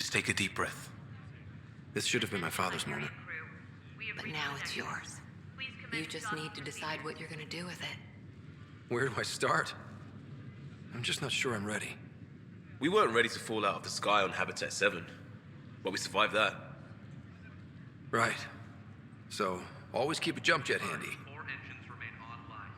Just take a deep breath. This should have been my father's moment. But now it's yours. You just need to decide what you're gonna do with it. Where do I start? I'm just not sure I'm ready. We weren't ready to fall out of the sky on Habitat 7, but we survived that. Right. So, always keep a jump jet handy. 4 engines remain online.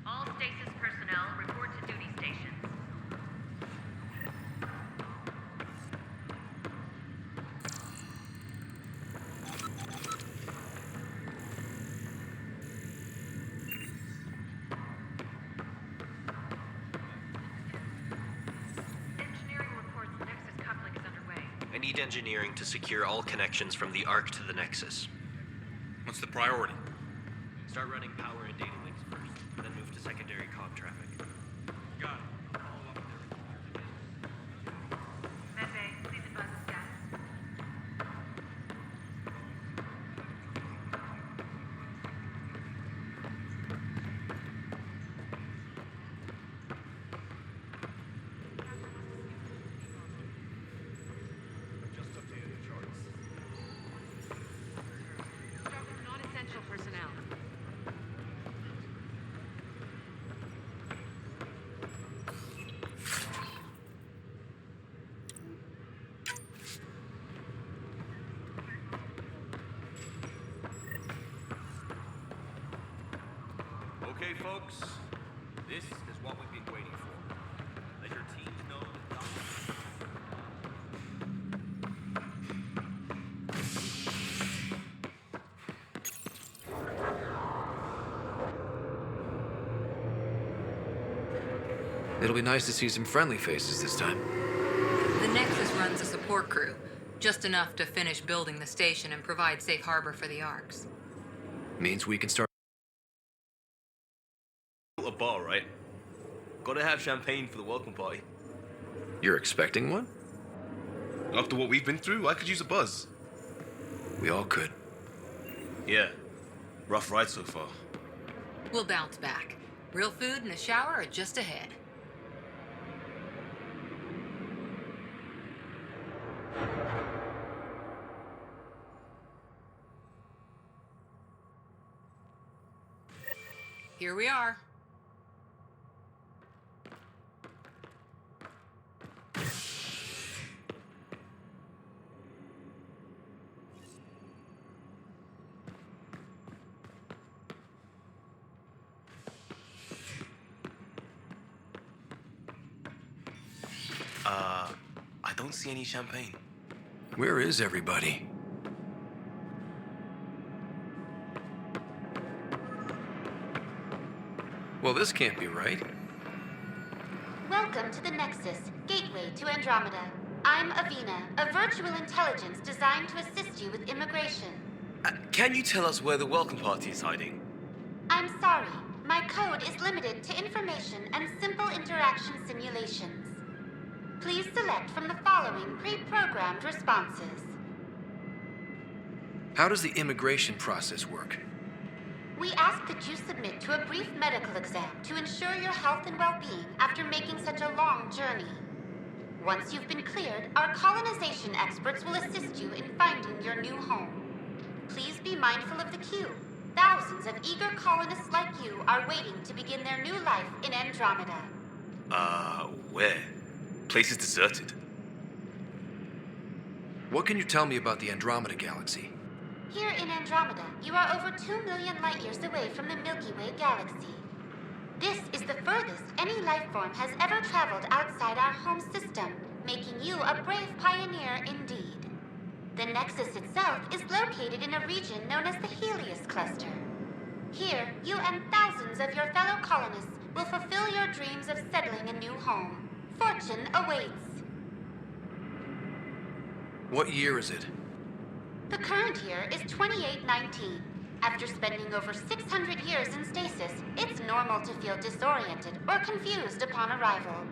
All stasis personnel report to duty stations. Engineering reports the Nexus coupling is underway. I need engineering to secure all connections from the Ark to the Nexus. What's the priority? Start running power and data links first, then move to secondary comm traffic. Got it. I'll follow up there. Medbay, please advise the status. Just updated the charts. Start with non-essential personnel. Okay, folks. This is what we've been waiting for. Let your teams know that It'll be nice to see some friendly faces this time. The Nexus runs a support crew, just enough to finish building the station and provide safe harbor for the Arks. Means we can start. a bar, right? Gotta have champagne for the welcome party. You're expecting one? After what we've been through, I could use a buzz. We all could. Yeah. Rough ride so far. We'll bounce back. Real food and a shower are just ahead. Here we are. I don't see any champagne. Where is everybody? Well, this can't be right. Welcome to the Nexus, gateway to Andromeda. I'm Avina, a virtual intelligence designed to assist you with immigration. Can you tell us where the welcome party is hiding? I'm sorry, my code is limited to information and simple interaction simulations. Please select from the following pre-programmed responses. How does the immigration process work? We ask that you submit to a brief medical exam to ensure your health and well-being after making such a long journey. Once you've been cleared, our colonization experts will assist you in finding your new home. Please be mindful of the queue. Thousands of eager colonists like you are waiting to begin their new life in Andromeda. Where? Place is deserted. What can you tell me about the Andromeda galaxy? Here in Andromeda, you are over 2 million light-years away from the Milky Way galaxy. This is the furthest any life form has ever traveled outside our home system, making you a brave pioneer indeed. The Nexus itself is located in a region known as the Helios Cluster. Here, you and thousands of your fellow colonists will fulfill your dreams of settling a new home. Fortune awaits. What year is it? The current year is 2819. After spending over 600 years in stasis, it's normal to feel disoriented or confused upon arrival.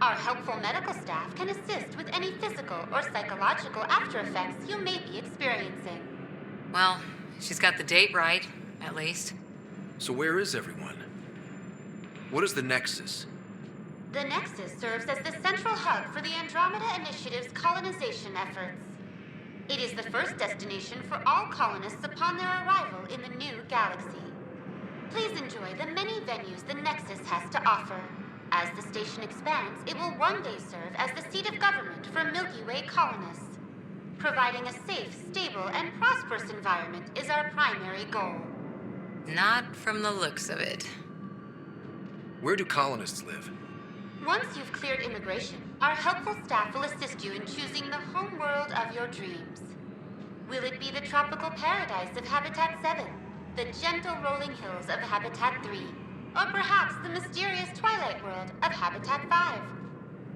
Our helpful medical staff can assist with any physical or psychological after effects you may be experiencing. Well, she's got the date right, at least. So where is everyone? What is the Nexus? The Nexus serves as the central hub for the Andromeda Initiative's colonization efforts. It is the first destination for all colonists upon their arrival in the new galaxy. Please enjoy the many venues the Nexus has to offer. As the station expands, it will one day serve as the seat of government for Milky Way colonists. Providing a safe, stable, and prosperous environment is our primary goal. Not from the looks of it. Where do colonists live? Once you've cleared immigration, our helpful staff will assist you in choosing the home world of your dreams. Will it be the tropical paradise of Habitat 7, the gentle rolling hills of Habitat 3, or perhaps the mysterious twilight world of Habitat 5?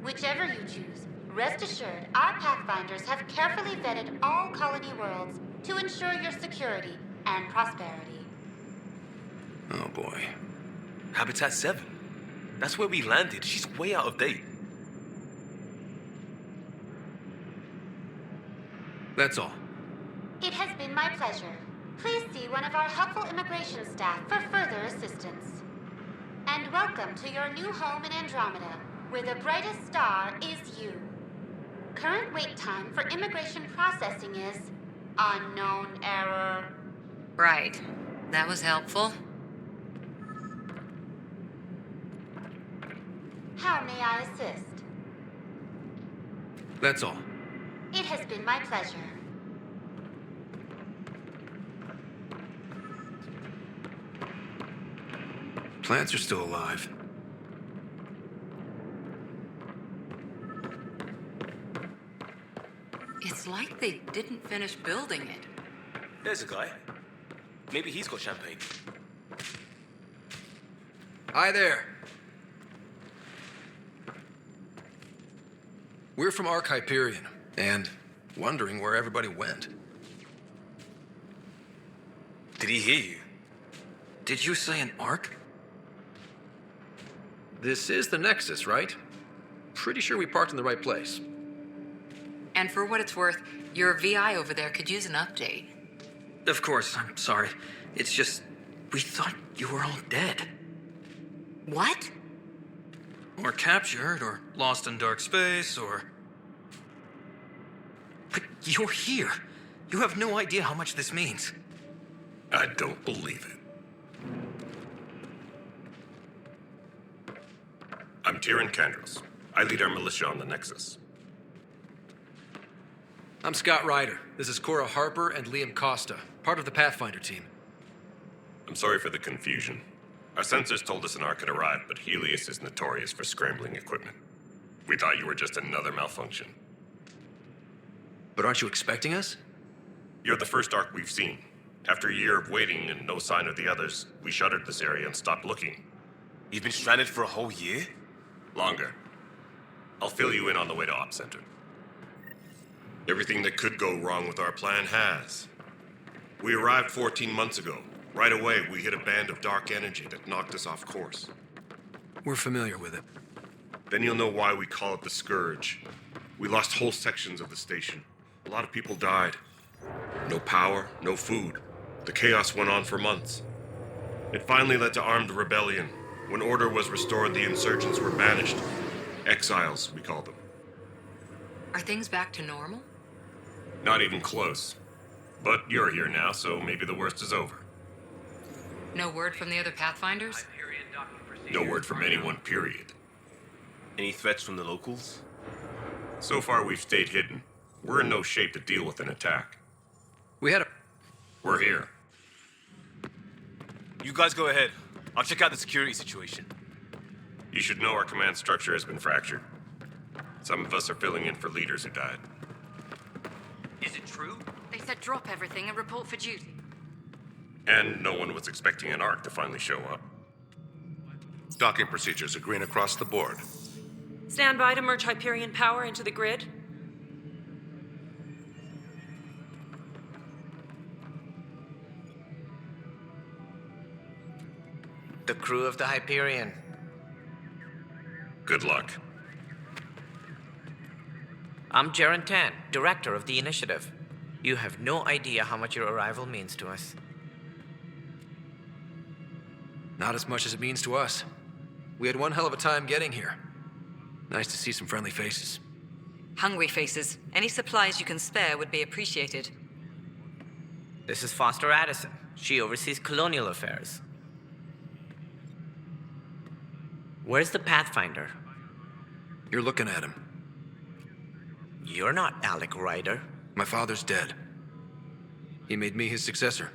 Whichever you choose, rest assured our Pathfinders have carefully vetted all colony worlds to ensure your security and prosperity. Oh boy. Habitat 7. That's where we landed. She's way out of date. That's all. It has been my pleasure. Please see one of our helpful immigration staff for further assistance. And welcome to your new home in Andromeda, where the brightest star is you. Current wait time for immigration processing is unknown error. Right. That was helpful. How may I assist? That's all. It has been my pleasure. Plants are still alive. It's like they didn't finish building it. There's a guy. Maybe he's got champagne. Hi there. We're from Ark Hyperion, and wondering where everybody went. Did he hear you? Did you say an Ark? This is the Nexus, right? Pretty sure we parked in the right place. And for what it's worth, your VI over there could use an update. Of course, I'm sorry. It's just, we thought you were all dead. What? Or captured, or lost in dark space, or... But you're here. You have no idea how much this means. I don't believe it. I'm Tyrion Kandros. I lead our militia on the Nexus. I'm Scott Ryder. This is Cora Harper and Liam Costa, part of the Pathfinder team. I'm sorry for the confusion. Our sensors told us an Ark had arrived, but Helios is notorious for scrambling equipment. We thought you were just another malfunction. But aren't you expecting us? You're the first Ark we've seen. After a year of waiting and no sign of the others, we shuttered this area and stopped looking. You've been stranded for a whole year? Longer. I'll fill you in on the way to Op Center. Everything that could go wrong with our plan has. We arrived 14 months ago. Right away, we hit a band of dark energy that knocked us off course. We're familiar with it. Then you'll know why we call it the Scourge. We lost whole sections of the station. A lot of people died. No power, no food. The chaos went on for months. It finally led to armed rebellion. When order was restored, the insurgents were banished. Exiles, we call them. Are things back to normal? Not even close. But you're here now, so maybe the worst is over. No word from the other Pathfinders? Hyperion docking procedure. No word from anyone, period. Any threats from the locals? So far, we've stayed hidden. We're in no shape to deal with an attack. We had a... We're here. You guys go ahead. I'll check out the security situation. You should know our command structure has been fractured. Some of us are filling in for leaders who died. Is it true? They said drop everything and report for duty. And no one was expecting an Ark to finally show up. Docking procedures are green across the board. Stand by to merge Hyperion power into the grid. The crew of the Hyperion. Good luck. I'm Jaren Tan, director of the initiative. You have no idea how much your arrival means to us. Not as much as it means to us. We had one hell of a time getting here. Nice to see some friendly faces. Hungry faces. Any supplies you can spare would be appreciated. This is Foster Addison. She oversees colonial affairs. Where's the Pathfinder? You're looking at him. You're not Alec Ryder. My father's dead. He made me his successor.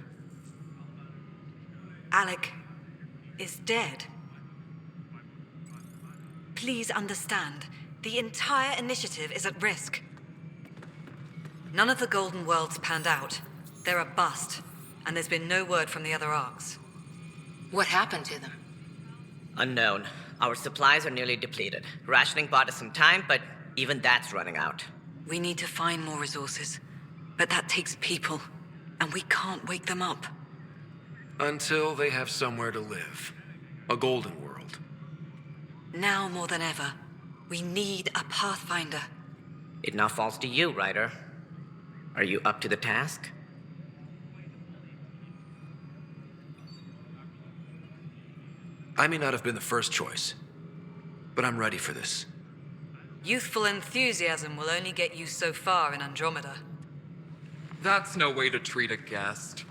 Alec is dead. Please understand, the entire initiative is at risk. None of the Golden Worlds panned out. They're a bust, and there's been no word from the other arcs. What happened to them? Unknown. Our supplies are nearly depleted. Rationing bought us some time, but even that's running out. We need to find more resources, but that takes people, and we can't wake them up. Until they have somewhere to live. A golden world. Now more than ever, we need a Pathfinder. It now falls to you, Ryder. Are you up to the task? I may not have been the first choice, but I'm ready for this. Youthful enthusiasm will only get you so far in Andromeda. That's no way to treat a guest.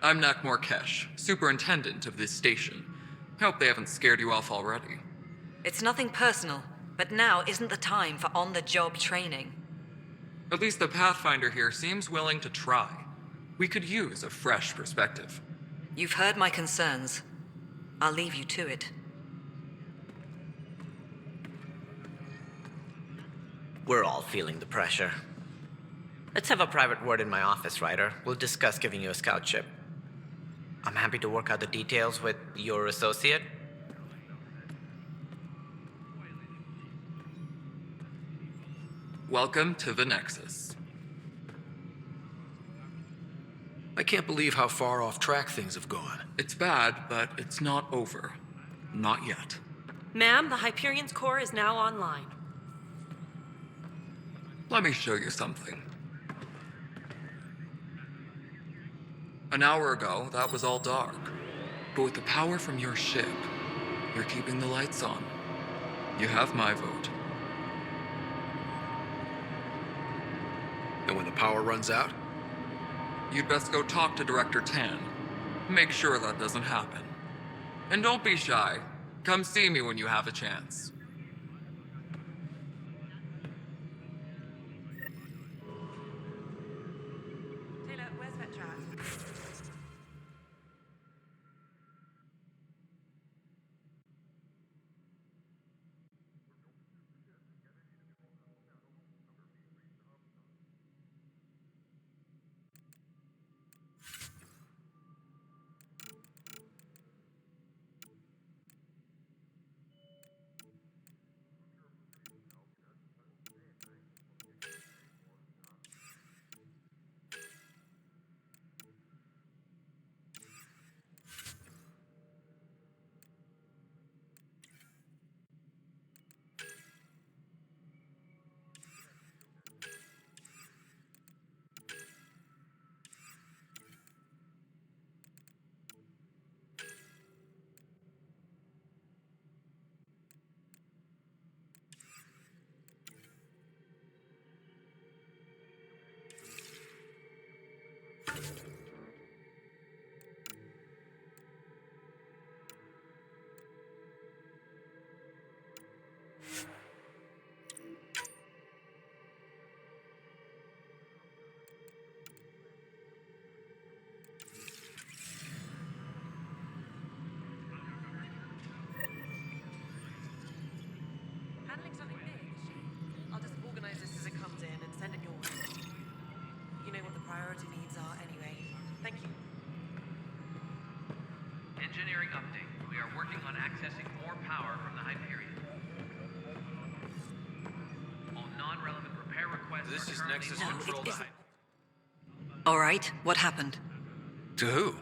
I'm Nakmor Kesh, superintendent of this station. Hope they haven't scared you off already. It's nothing personal, but now isn't the time for on-the-job training. At least the Pathfinder here seems willing to try. We could use a fresh perspective. You've heard my concerns. I'll leave you to it. We're all feeling the pressure. Let's have a private word in my office, Ryder. We'll discuss giving you a scout ship. I'm happy to work out the details with your associate. Welcome to the Nexus. I can't believe how far off track things have gone. It's bad, but it's not over. Not yet. Ma'am, the Hyperion's core is now online. Let me show you something. An hour ago, that was all dark. But with the power from your ship, you're keeping the lights on. You have my vote. And when the power runs out? You'd best go talk to Director Tan. Make sure that doesn't happen. And don't be shy. Come see me when you have a chance. Taylor, where's Vetra at? Handling something big. I'll just organize this as it comes in and send it your way. You know what the priority needs are anyway. Thank you. Engineering update. We are working on accessing more power from the Hyperion. All non-relevant repair requests This is currently Nexus on Control. All right, what happened? To who?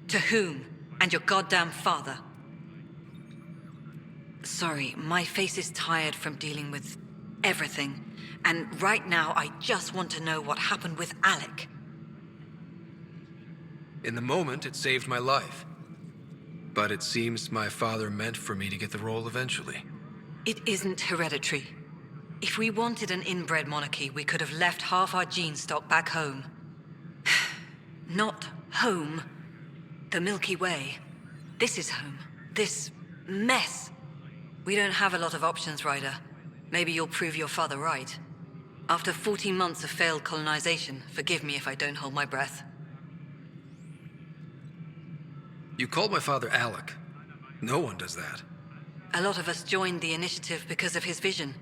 To whom? And your goddamn father. Sorry, my face is tired from dealing with everything. And right now, I just want to know what happened with Alec. In the moment, it saved my life. But it seems my father meant for me to get the role eventually. It isn't hereditary. If we wanted an inbred monarchy, we could have left half our gene stock back home. Not home. The Milky Way. This is home. This mess. We don't have a lot of options, Ryder. Maybe you'll prove your father right. After 14 months of failed colonization, forgive me if I don't hold my breath. You called my father Alec. No one does that. A lot of us joined the initiative because of his vision.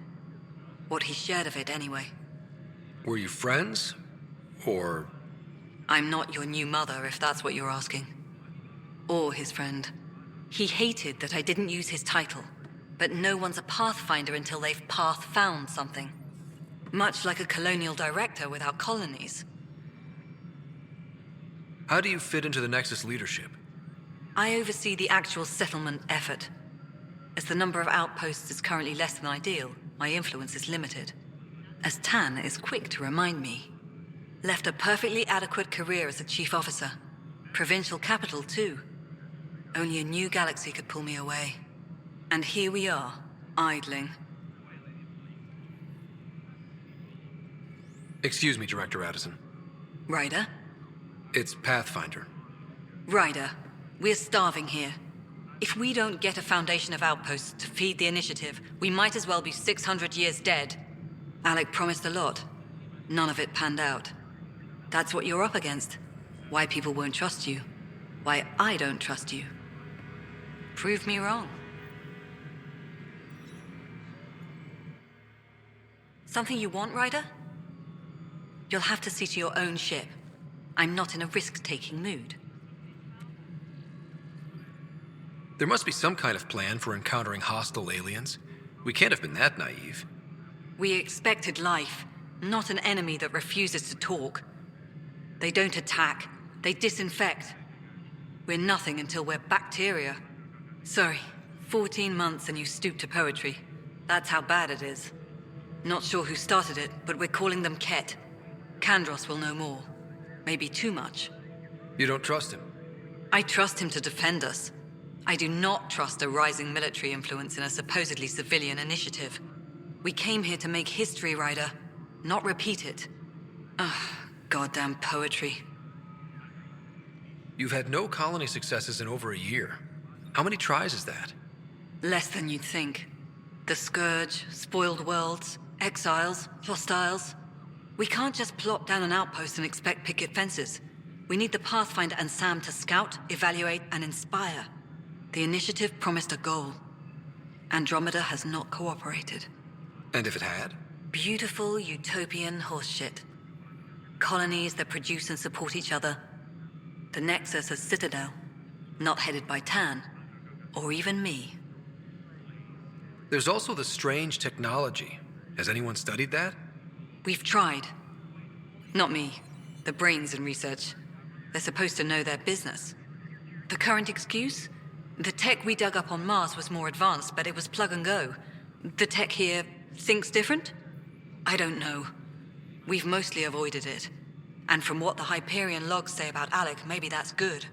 What he shared of it, anyway. Were you friends? Or... I'm not your new mother, if that's what you're asking. Or his friend. He hated that I didn't use his title. But no one's a pathfinder until they've path-found something. Much like a colonial director without colonies. How do you fit into the Nexus leadership? I oversee the actual settlement effort. As the number of outposts is currently less than ideal, my influence is limited. As Tan is quick to remind me. Left a perfectly adequate career as a chief officer. Provincial capital, too. Only a new galaxy could pull me away. And here we are, idling. Excuse me, Director Addison. Ryder? It's Pathfinder. Ryder, we're starving here. If we don't get a foundation of outposts to feed the initiative, we might as well be 600 years dead. Alec promised a lot. None of it panned out. That's what you're up against. Why people won't trust you. Why I don't trust you. Prove me wrong. Something you want, Ryder? You'll have to see to your own ship. I'm not in a risk-taking mood. There must be some kind of plan for encountering hostile aliens. We can't have been that naive. We expected life, not an enemy that refuses to talk. They don't attack, they disinfect. We're nothing until we're bacteria. Sorry, 14 months and you stoop to poetry. That's how bad it is. Not sure who started it, but we're calling them Ket. Kandros will know more. Maybe too much. You don't trust him? I trust him to defend us. I do not trust a rising military influence in a supposedly civilian initiative. We came here to make history, Ryder, not repeat it. Ugh, goddamn poetry. You've had no colony successes in over a year. How many tries is that? Less than you'd think. The Scourge, spoiled worlds, exiles, hostiles. We can't just plop down an outpost and expect picket fences. We need the Pathfinder and Sam to scout, evaluate, and inspire. The initiative promised a goal. Andromeda has not cooperated. And if it had? Beautiful utopian horseshit. Colonies that produce and support each other. The Nexus as Citadel. Not headed by Tan. Or even me. There's also the strange technology. Has anyone studied that? We've tried. Not me. The brains in research. They're supposed to know their business. The current excuse? The tech we dug up on Mars was more advanced, but it was plug and go. The tech here thinks different? I don't know. We've mostly avoided it. And from what the Hyperion logs say about Alec, maybe that's good.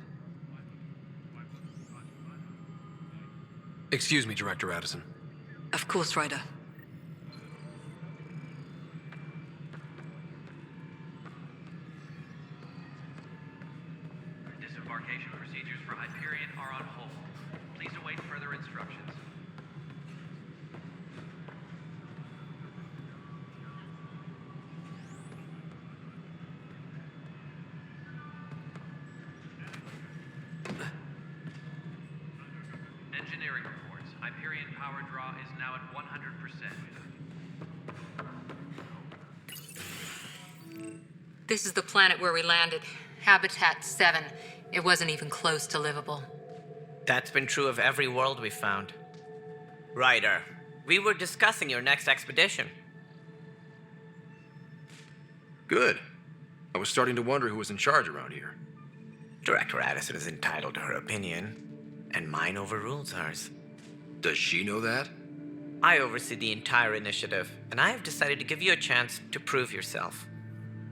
Excuse me, Director Addison. Of course, Ryder. Disembarkation procedures for Hyperion are on hold. Please await further instructions. Engineering reports. Hyperion power draw is now at 100%. This is the planet where we landed. Habitat 7. It wasn't even close to livable. That's been true of every world we've found. Ryder, we were discussing your next expedition. Good. I was starting to wonder who was in charge around here. Director Addison is entitled to her opinion, and mine overrules hers. Does she know that? I oversee the entire initiative, and I have decided to give you a chance to prove yourself.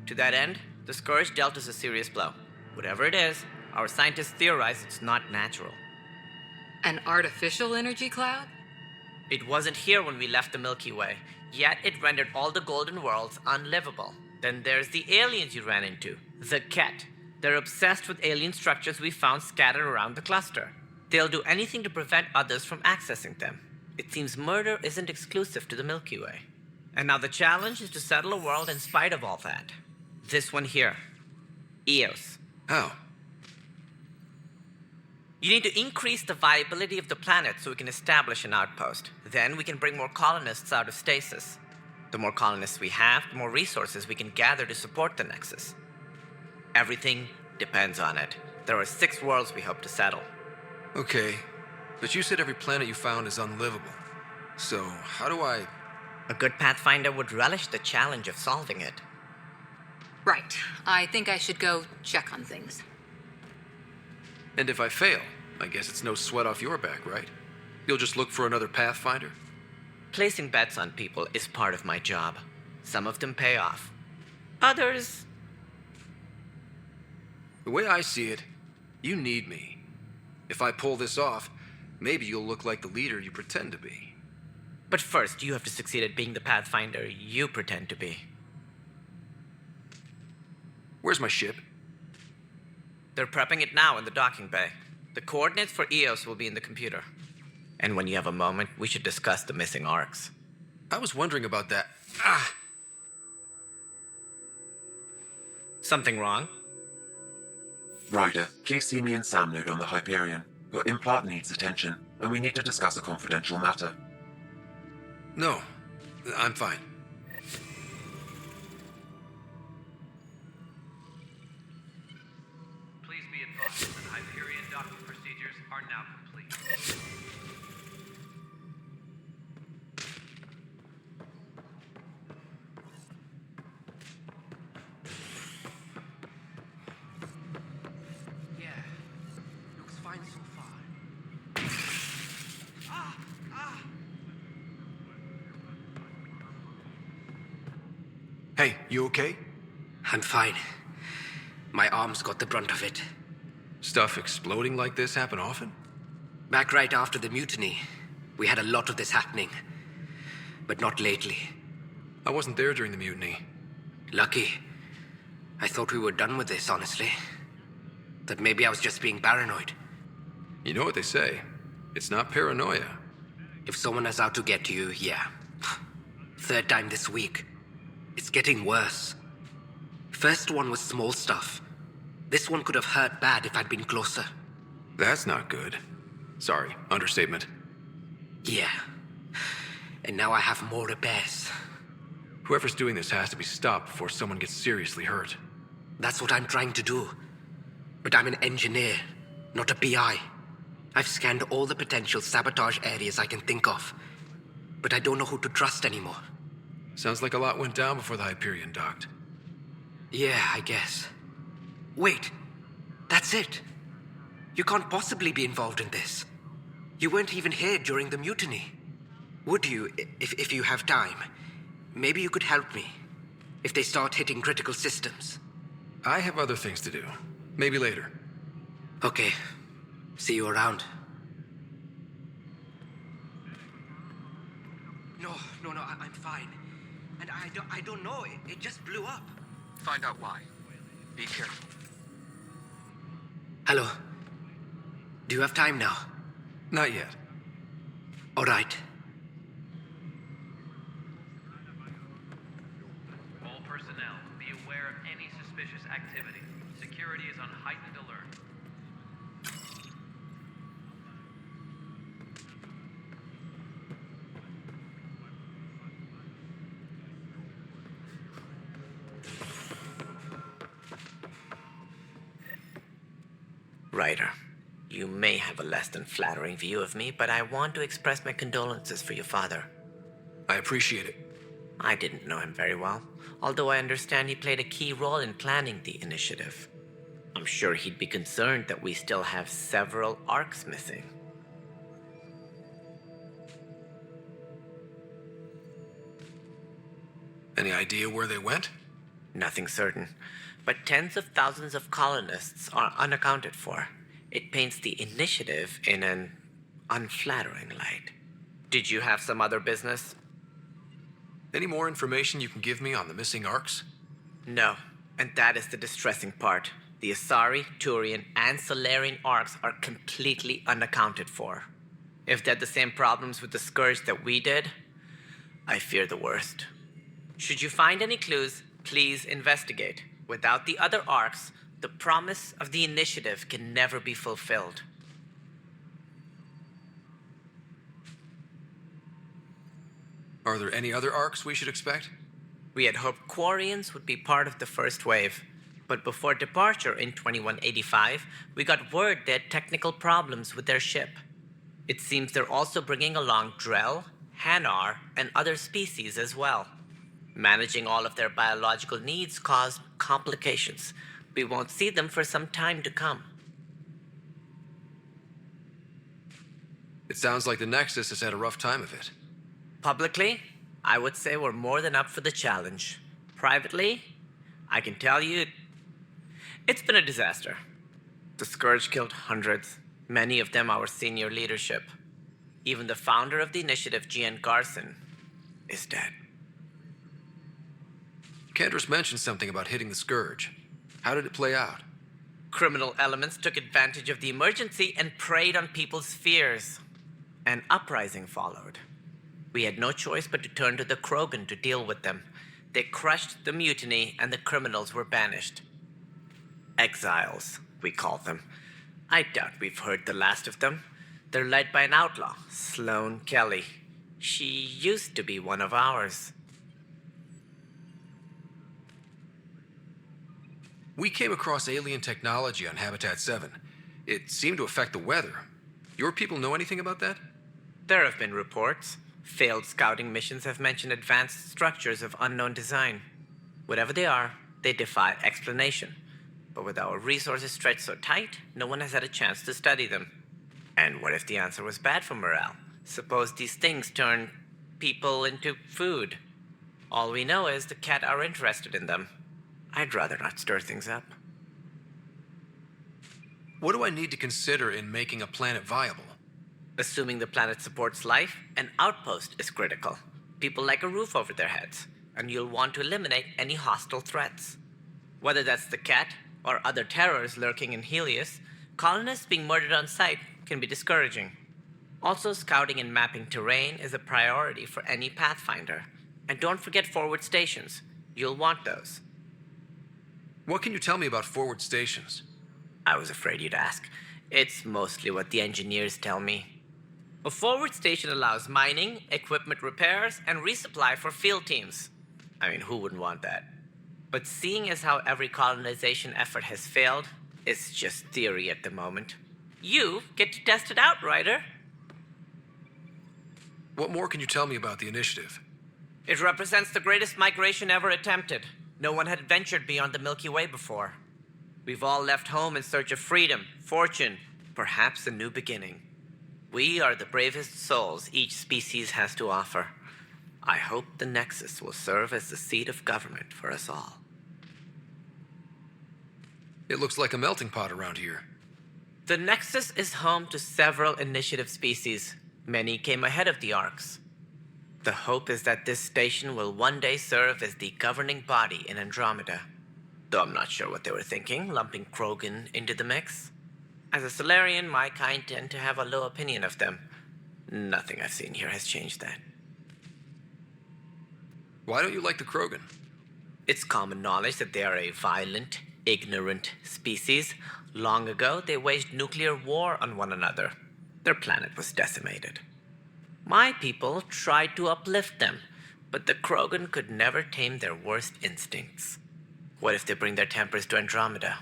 To that end, the Scourge dealt us a serious blow. Whatever it is, our scientists theorize it's not natural. An artificial energy cloud? It wasn't here when we left the Milky Way, yet it rendered all the golden worlds unlivable. Then there's the aliens you ran into, the Ket. They're obsessed with alien structures we found scattered around the cluster. They'll do anything to prevent others from accessing them. It seems murder isn't exclusive to the Milky Way. And now the challenge is to settle a world in spite of all that. This one here. Eos. How? You need to increase the viability of the planet so we can establish an outpost. Then we can bring more colonists out of stasis. The more colonists we have, the more resources we can gather to support the Nexus. Everything depends on it. There are 6 worlds we hope to settle. Okay, but you said every planet you found is unlivable. So, how do I... A good Pathfinder would relish the challenge of solving it. Right. I think I should go check on things. And if I fail, I guess it's no sweat off your back, right? You'll just look for another Pathfinder? Placing bets on people is part of my job. Some of them pay off. Others... The way I see it, you need me. If I pull this off, maybe you'll look like the leader you pretend to be. But first, you have to succeed at being the Pathfinder you pretend to be. Where's my ship? They're prepping it now in the docking bay. The coordinates for Eos will be in the computer. And when you have a moment, we should discuss the missing arcs. I was wondering about that. Something wrong? Ryder, please see me and Sam Node on the Hyperion. Your implant needs attention, and we need to discuss a confidential matter. No, I'm fine. Please be advised that Hyperion docking procedures are now complete. Yeah, looks fine so far. Hey, you okay? I'm fine. My arms got the brunt of it. Stuff exploding like this happen often? Back right after the mutiny, we had a lot of this happening. But not lately. I wasn't there during the mutiny. Lucky. I thought we were done with this, honestly. That maybe I was just being paranoid. You know what they say. It's not paranoia. If someone is out to get you, yeah. 3rd time this week. It's getting worse. First one was small stuff. This one could have hurt bad if I'd been closer. That's not good. Sorry, understatement. Yeah. And now I have more repairs. Whoever's doing this has to be stopped before someone gets seriously hurt. That's what I'm trying to do. But I'm an engineer, not a PI. I've scanned all the potential sabotage areas I can think of. But I don't know who to trust anymore. Sounds like a lot went down before the Hyperion docked. Yeah, I guess. Wait, that's it. You can't possibly be involved in this. You weren't even here during the mutiny. Would you, if you have time? Maybe you could help me. If they start hitting critical systems. I have other things to do. Maybe later. Okay. See you around. No, I'm fine. And I don't know, it just blew up. Find out why. Be careful. Hello. Do you have time now? Not yet. All right. All personnel, be aware of any suspicious activity. Security is on heightened alert. Ryder, you may have a less than flattering view of me, but I want to express my condolences for your father. I appreciate it. I didn't know him very well, although I understand he played a key role in planning the initiative. I'm sure he'd be concerned that we still have several arcs missing. Any idea where they went? Nothing certain, but tens of thousands of colonists are unaccounted for. It paints the initiative in an unflattering light. Did you have some other business? Any more information you can give me on the missing arcs? No, and that is the distressing part. The Asari, Turian, and Solarian arcs are completely unaccounted for. If they had the same problems with the Scourge that we did, I fear the worst. Should you find any clues, please investigate. Without the other arcs, the promise of the initiative can never be fulfilled. Are there any other arcs we should expect? We had hoped Quarians would be part of the first wave, but before departure in 2185, we got word they had technical problems with their ship. It seems they're also bringing along Drell, Hanar, and other species as well. Managing all of their biological needs caused complications. We won't see them for some time to come. It sounds like the Nexus has had a rough time of it. Publicly, I would say we're more than up for the challenge. Privately, I can tell you, it's been a disaster. The Scourge killed hundreds, many of them our senior leadership. Even the founder of the initiative, Gian Garson, is dead. Kendris mentioned something about hitting the Scourge. How did it play out? Criminal elements took advantage of the emergency and preyed on people's fears. An uprising followed. We had no choice but to turn to the Krogan to deal with them. They crushed the mutiny and the criminals were banished. Exiles, we call them. I doubt we've heard the last of them. They're led by an outlaw, Sloane Kelly. She used to be one of ours. We came across alien technology on Habitat 7. It seemed to affect the weather. Your people know anything about that? There have been reports. Failed scouting missions have mentioned advanced structures of unknown design. Whatever they are, they defy explanation. But with our resources stretched so tight, no one has had a chance to study them. And what if the answer was bad for morale? Suppose these things turn people into food. All we know is the Cat are interested in them. I'd rather not stir things up. What do I need to consider in making a planet viable? Assuming the planet supports life, an outpost is critical. People like a roof over their heads, and you'll want to eliminate any hostile threats. Whether that's the Cat or other terrors lurking in Helios, colonists being murdered on sight can be discouraging. Also, scouting and mapping terrain is a priority for any Pathfinder. And don't forget forward stations. You'll want those. What can you tell me about forward stations? I was afraid you'd ask. It's mostly what the engineers tell me. A forward station allows mining, equipment repairs, and resupply for field teams. I mean, who wouldn't want that? But seeing as how every colonization effort has failed, it's just theory at the moment. You get to test it out, Ryder. What more can you tell me about the initiative? It represents the greatest migration ever attempted. No one had ventured beyond the Milky Way before. We've all left home in search of freedom, fortune, perhaps a new beginning. We are the bravest souls each species has to offer. I hope the Nexus will serve as the seat of government for us all. It looks like a melting pot around here. The Nexus is home to several initiative species. Many came ahead of the Arcs. The hope is that this station will one day serve as the governing body in Andromeda. Though I'm not sure what they were thinking, lumping Krogan into the mix. As a Solarian, my kind tend to have a low opinion of them. Nothing I've seen here has changed that. Why don't you like the Krogan? It's common knowledge that they are a violent, ignorant species. Long ago, they waged nuclear war on one another. Their planet was decimated. My people tried to uplift them, but the Krogan could never tame their worst instincts. What if they bring their tempers to Andromeda?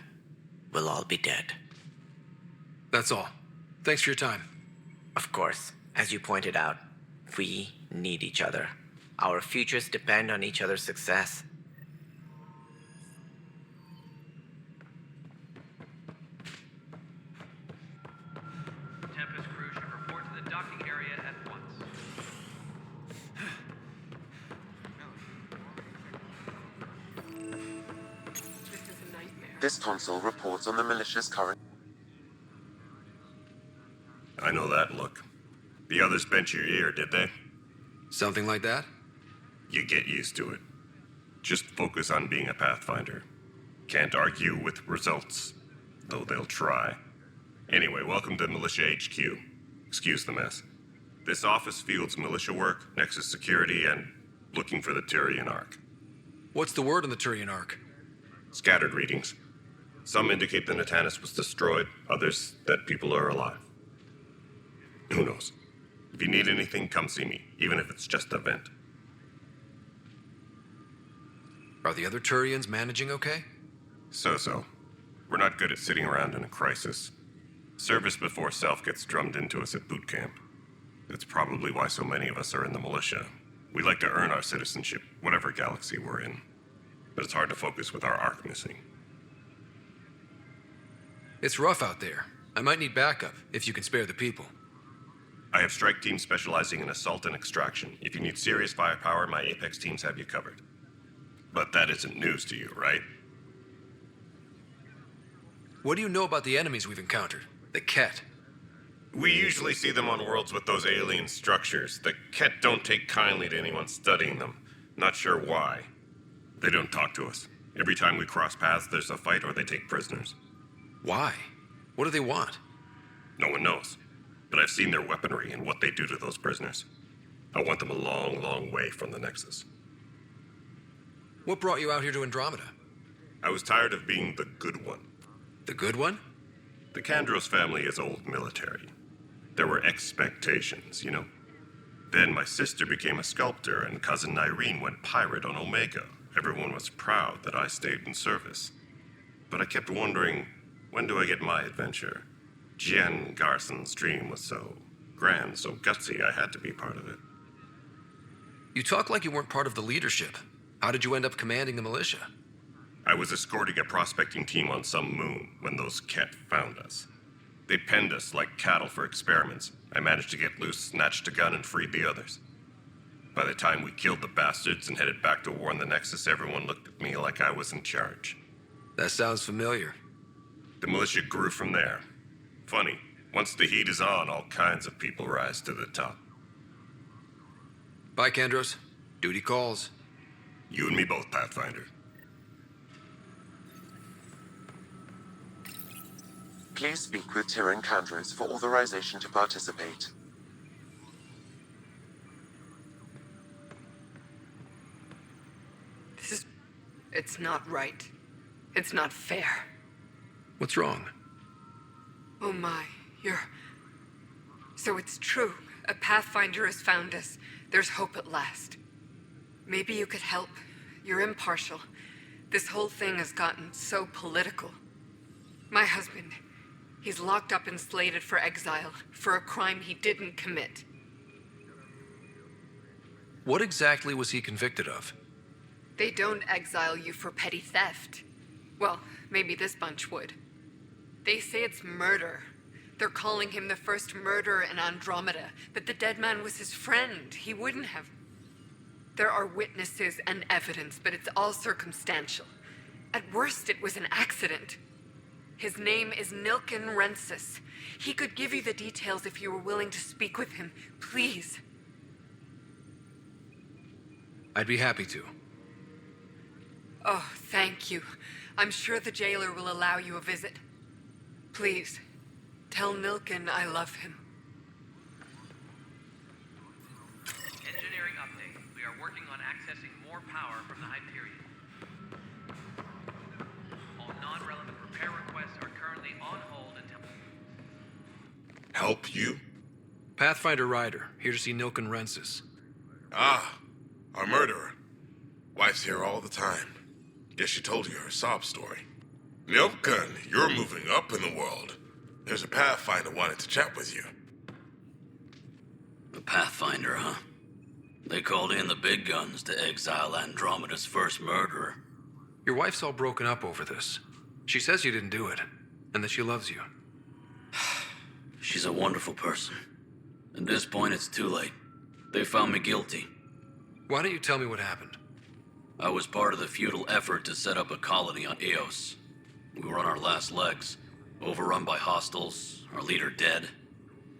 We'll all be dead. That's all. Thanks for your time. Of course, as you pointed out, we need each other. Our futures depend on each other's success. Tempest crew should report to the docking area at once. This console reports on the militia's current... I know that look. The others bent your ear, did they? Something like that? You get used to it. Just focus on being a Pathfinder. Can't argue with results, though they'll try. Anyway, welcome to Militia HQ. Excuse the mess. This office fields militia work, Nexus security, and looking for the Turian Ark. What's the word on the Turian Ark? Scattered readings. Some indicate the Natanus was destroyed, others that people are alive. Who knows? If you need anything, come see me, even if it's just a vent. Are the other Turians managing okay? So-so. We're not good at sitting around in a crisis. Service before self gets drummed into us at boot camp. That's probably why so many of us are in the militia. We like to earn our citizenship, whatever galaxy we're in. But it's hard to focus with our arc missing. It's rough out there. I might need backup, if you can spare the people. I have strike teams specializing in assault and extraction. If you need serious firepower, my Apex teams have you covered. But that isn't news to you, right? What do you know about the enemies we've encountered? The Ket? We usually see them on worlds with those alien structures. The Ket don't take kindly to anyone studying them. Not sure why. They don't talk to us. Every time we cross paths, there's a fight or they take prisoners. Why? What do they want? No one knows. But I've seen their weaponry and what they do to those prisoners. I want them a long, long way from the Nexus. What brought you out here to Andromeda? I was tired of being the good one. The good one? The Kandros family is old military. There were expectations, you know. Then my sister became a sculptor and cousin Irene went pirate on Omega. Everyone was proud that I stayed in service. But I kept wondering, when do I get my adventure? Jen Garson's dream was so grand, so gutsy, I had to be part of it. You talk like you weren't part of the leadership. How did you end up commanding the militia? I was escorting a prospecting team on some moon when those Ket found us. They penned us like cattle for experiments. I managed to get loose, snatched a gun, and freed the others. By the time we killed the bastards and headed back to war in the Nexus, everyone looked at me like I was in charge. That sounds familiar. The militia grew from there. Funny, once the heat is on, all kinds of people rise to the top. Bye, Kandros. Duty calls. You and me both, Pathfinder. Please speak with Tyrion Kandros for authorization to participate. It's not right. It's not fair. What's wrong? Oh my, So it's true. A Pathfinder has found us. There's hope at last. Maybe you could help. You're impartial. This whole thing has gotten so political. My husband, he's locked up and slated for exile for a crime he didn't commit. What exactly was he convicted of? They don't exile you for petty theft. Well, maybe this bunch would. They say it's murder. They're calling him the first murderer in Andromeda, but the dead man was his friend. He wouldn't have. There are witnesses and evidence, but it's all circumstantial. At worst, it was an accident. His name is Nilken Rensis. He could give you the details if you were willing to speak with him. Please. I'd be happy to. Oh, thank you. I'm sure the jailer will allow you a visit. Please, tell Nilken I love him. Engineering update. We are working on accessing more power from the Hyperion. All non-relevant repair requests are currently on hold until... Help you? Pathfinder Ryder, here to see Nilken Rensis. Ah, our murderer. Wife's here all the time. Guess she told you her sob story. Nilken, you're moving up in the world. There's a Pathfinder wanted to chat with you. The Pathfinder, huh? They called in the big guns to exile Andromeda's first murderer. Your wife's all broken up over this. She says you didn't do it, and that she loves you. She's a wonderful person. At this point, it's too late. They found me guilty. Why don't you tell me what happened? I was part of the futile effort to set up a colony on Eos. We were on our last legs, overrun by hostiles, our leader dead.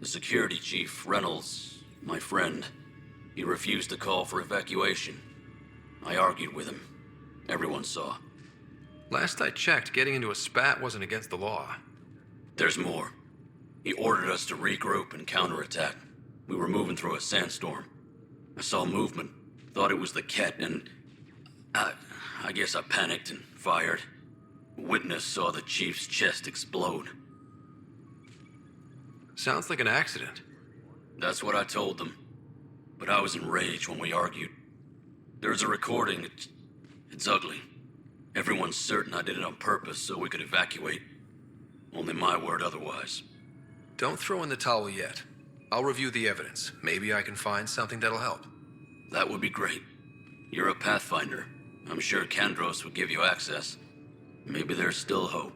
The security chief, Reynolds, my friend, he refused to call for evacuation. I argued with him. Everyone saw. Last I checked, getting into a spat wasn't against the law. There's more. He ordered us to regroup and counterattack. We were moving through a sandstorm. I saw movement, thought it was the Ket, and I guess I panicked and fired. Witness saw the chief's chest explode. Sounds like an accident. That's what I told them. But I was enraged when we argued. There's a recording. It's ugly. Everyone's certain I did it on purpose so we could evacuate. Only my word otherwise. Don't throw in the towel yet. I'll review the evidence. Maybe I can find something that'll help. That would be great. You're a Pathfinder. I'm sure Kandros would give you access. Maybe there's still hope.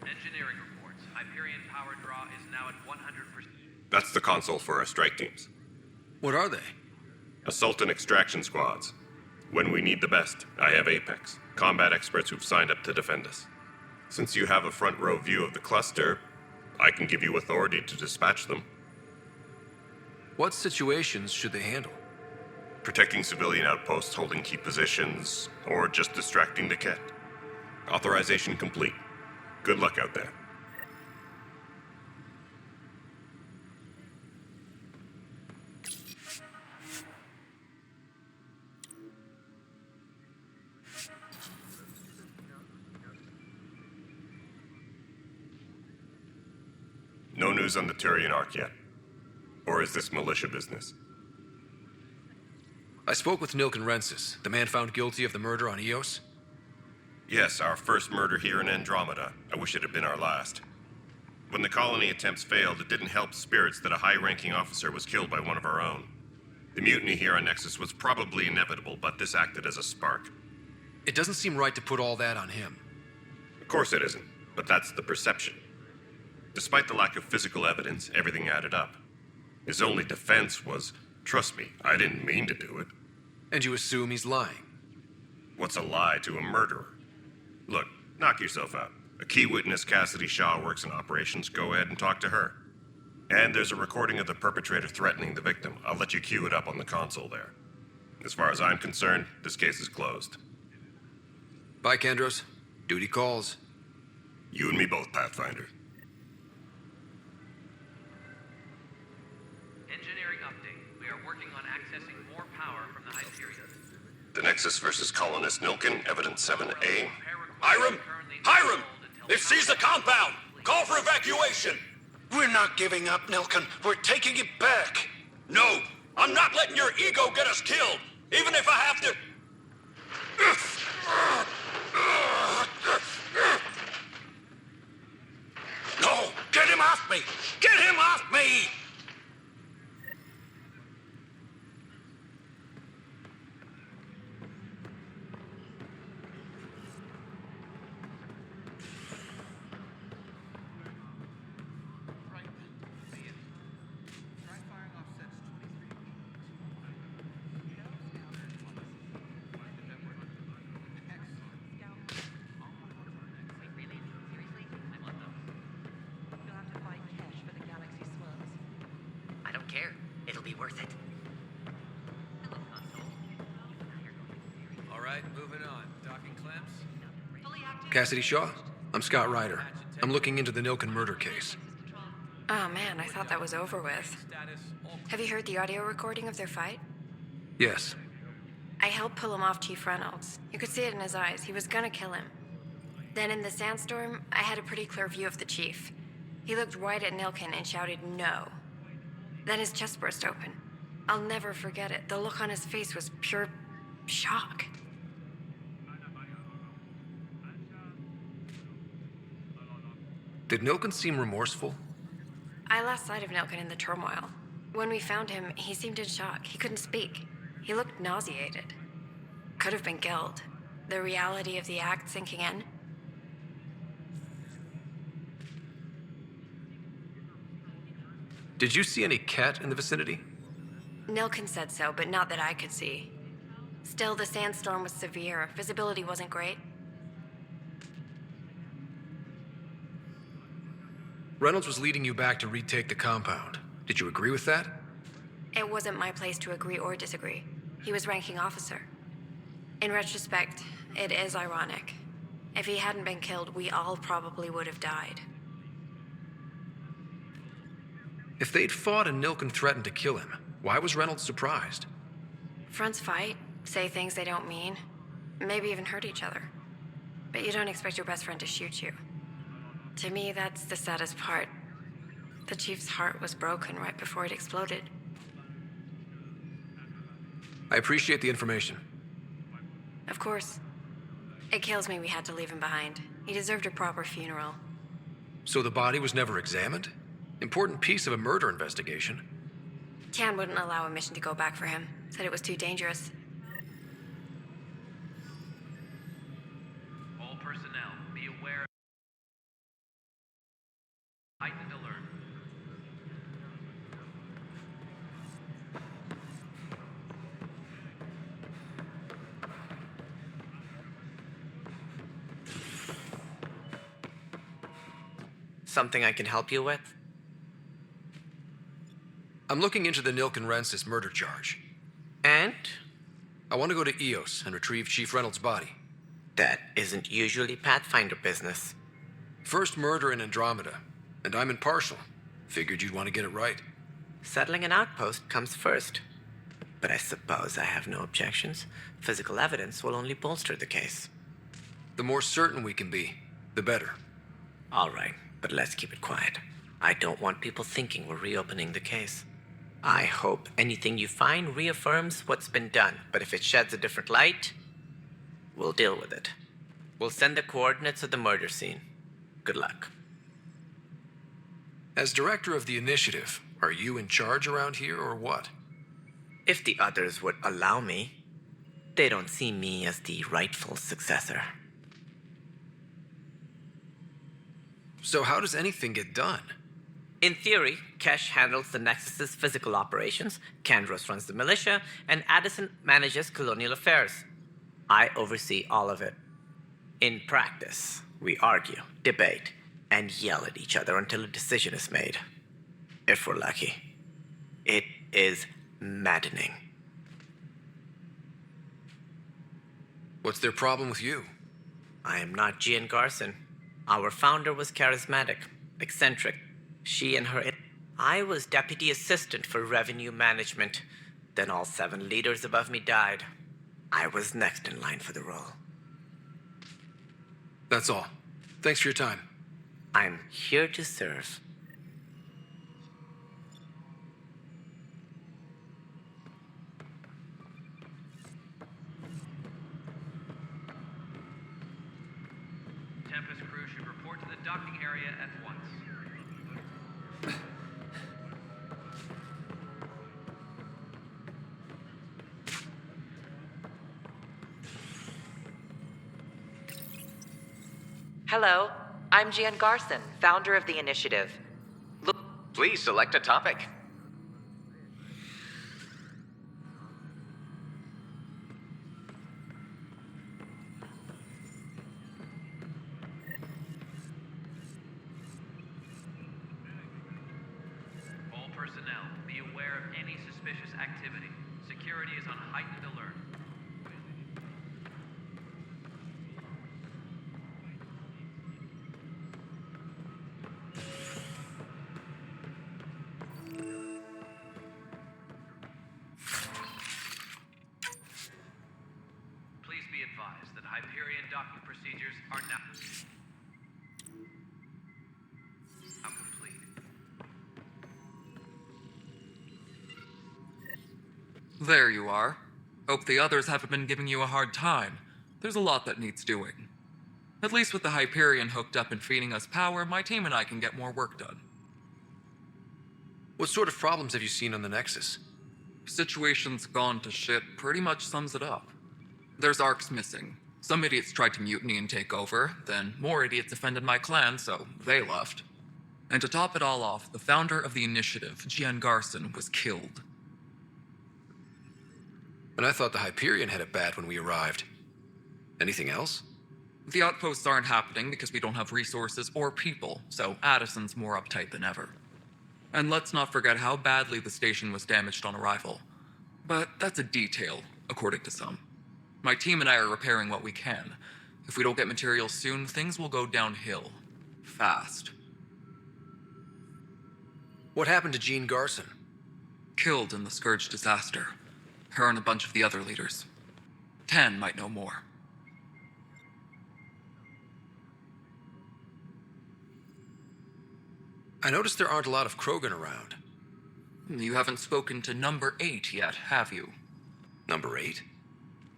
Engineering reports. Hyperion power draw is now at 100%. That's the console for our strike teams. What are they? Assault and extraction squads. When we need the best, I have Apex, combat experts who've signed up to defend us. Since you have a front row view of the cluster, I can give you authority to dispatch them. What situations should they handle? Protecting civilian outposts, holding key positions, or just distracting the Ket. Authorization complete. Good luck out there. No news on the Turian Ark yet. Or is this militia business? I spoke with Nilken Rensis, the man found guilty of the murder on Eos. Yes, our first murder here in Andromeda. I wish it had been our last. When the colony attempts failed, it didn't help spirits that a high-ranking officer was killed by one of our own. The mutiny here on Nexus was probably inevitable, but this acted as a spark. It doesn't seem right to put all that on him. Of course it isn't, but that's the perception. Despite the lack of physical evidence, everything added up. His only defense was, trust me, I didn't mean to do it. And you assume he's lying? What's a lie to a murderer? Look, knock yourself out. A key witness, Cassidy Shaw, works in operations. Go ahead and talk to her. And there's a recording of the perpetrator threatening the victim. I'll let you cue it up on the console there. As far as I'm concerned, this case is closed. Bye, Kandros. Duty calls. You and me both, Pathfinder. Engineering update. We are working on accessing more power from the Hyperion. The Nexus versus Colonist Nilken, Evidence 7A. Hiram! Hiram! They've seized the compound! Call for evacuation! We're not giving up, Nilken. We're taking it back. No! I'm not letting your ego get us killed! Even if I have to... No! Get him off me! Get him off me! I don't care. It'll be worth it. All right, moving on. Docking clamps. Cassidy Shaw? I'm Scott Ryder. I'm looking into the Nilken murder case. Oh man, I thought that was over with. Have you heard the audio recording of their fight? Yes. I helped pull him off Chief Reynolds. You could see it in his eyes. He was gonna kill him. Then in the sandstorm, I had a pretty clear view of the chief. He looked right at Nilken and shouted no. Then his chest burst open. I'll never forget it. The look on his face was pure shock. Did Nilken seem remorseful? I lost sight of Nilken in the turmoil. When we found him, he seemed in shock. He couldn't speak. He looked nauseated. Could have been guilt. The reality of the act sinking in. Did you see any cat in the vicinity? Nilkin said so, but not that I could see. Still, the sandstorm was severe. Visibility wasn't great. Reynolds was leading you back to retake the compound. Did you agree with that? It wasn't my place to agree or disagree. He was ranking officer. In retrospect, it is ironic. If he hadn't been killed, we all probably would have died. If they'd fought and Nilkin threatened to kill him, why was Reynolds surprised? Fronts fight, say things they don't mean, maybe even hurt each other. But you don't expect your best friend to shoot you. To me, that's the saddest part. The Chief's heart was broken right before it exploded. I appreciate the information. Of course. It kills me we had to leave him behind. He deserved a proper funeral. So the body was never examined? Important piece of a murder investigation. Tian wouldn't allow a mission to go back for him. Said it was too dangerous. All personnel, be aware of heightened alert. Something I can help you with? I'm looking into the Nilkin Rensis murder charge. And? I want to go to EOS and retrieve Chief Reynolds' body. That isn't usually Pathfinder business. First murder in Andromeda, and I'm impartial. Figured you'd want to get it right. Settling an outpost comes first. But I suppose I have no objections. Physical evidence will only bolster the case. The more certain we can be, the better. All right, but let's keep it quiet. I don't want people thinking we're reopening the case. I hope anything you find reaffirms what's been done, but if it sheds a different light, we'll deal with it. We'll send the coordinates of the murder scene. Good luck. As director of the initiative, are you in charge around here or what? If the others would allow me, they don't see me as the rightful successor. So how does anything get done? In theory, Kesh handles the Nexus's physical operations, Kandros runs the militia, and Addison manages colonial affairs. I oversee all of it. In practice, we argue, debate, and yell at each other until a decision is made. If we're lucky. It is maddening. What's their problem with you? I am not Gian Garson. Our founder was charismatic, eccentric. She and her... I was deputy assistant for revenue management. Then all 7 leaders above me died. I was next in line for the role. That's all. Thanks for your time. I'm here to serve. Tempest crew should report to the docking area at once. Hello, I'm Gian Garson, founder of the initiative. Look, please select a topic. All personnel, be aware of any suspicious activity. Security is on heightened alert. Please be advised that Hyperion docking procedures are now complete. There you are. Hope the others haven't been giving you a hard time. There's a lot that needs doing. At least with the Hyperion hooked up and feeding us power, my team and I can get more work done. What sort of problems have you seen on the Nexus? Situation's gone to shit pretty much sums it up. There's arcs missing. Some idiots tried to mutiny and take over, then more idiots offended my clan, so they left. And to top it all off, the founder of the initiative, Gian Garson, was killed. And I thought the Hyperion had it bad when we arrived. Anything else? The outposts aren't happening because we don't have resources or people, so Addison's more uptight than ever. And let's not forget how badly the station was damaged on arrival. But that's a detail, according to some. My team and I are repairing what we can. If we don't get materials soon, things will go downhill. Fast. What happened to Jean Garson? Killed in the Scourge disaster. Her and a bunch of the other leaders. Tan might know more. I noticed there aren't a lot of Krogan around. You haven't spoken to number 8 yet, have you? Number 8?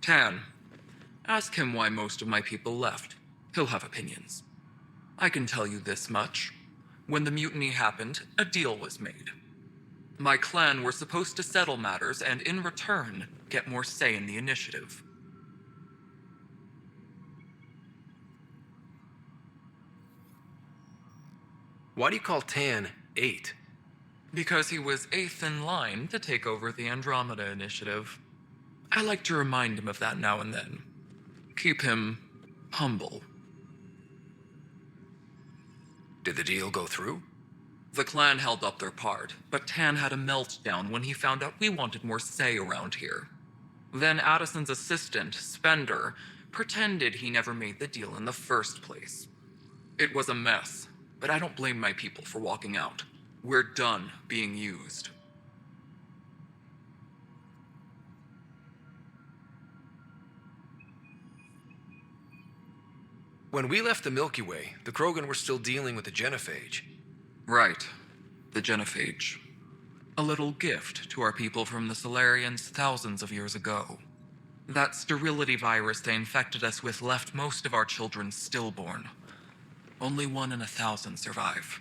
Tan. Ask him why most of my people left. He'll have opinions. I can tell you this much. When the mutiny happened, a deal was made. My clan were supposed to settle matters and, in return, get more say in the initiative. Why do you call Tan 8? Because he was 8th in line to take over the Andromeda initiative. I like to remind him of that now and then. Keep him humble. Did the deal go through? The clan held up their part, but Tan had a meltdown when he found out we wanted more say around here. Then Addison's assistant, Spender, pretended he never made the deal in the first place. It was a mess, but I don't blame my people for walking out. We're done being used. When we left the Milky Way, the Krogan were still dealing with the genophage. Right. The genophage. A little gift to our people from the Solarians thousands of years ago. That sterility virus they infected us with left most of our children stillborn. Only 1 in 1,000 survive.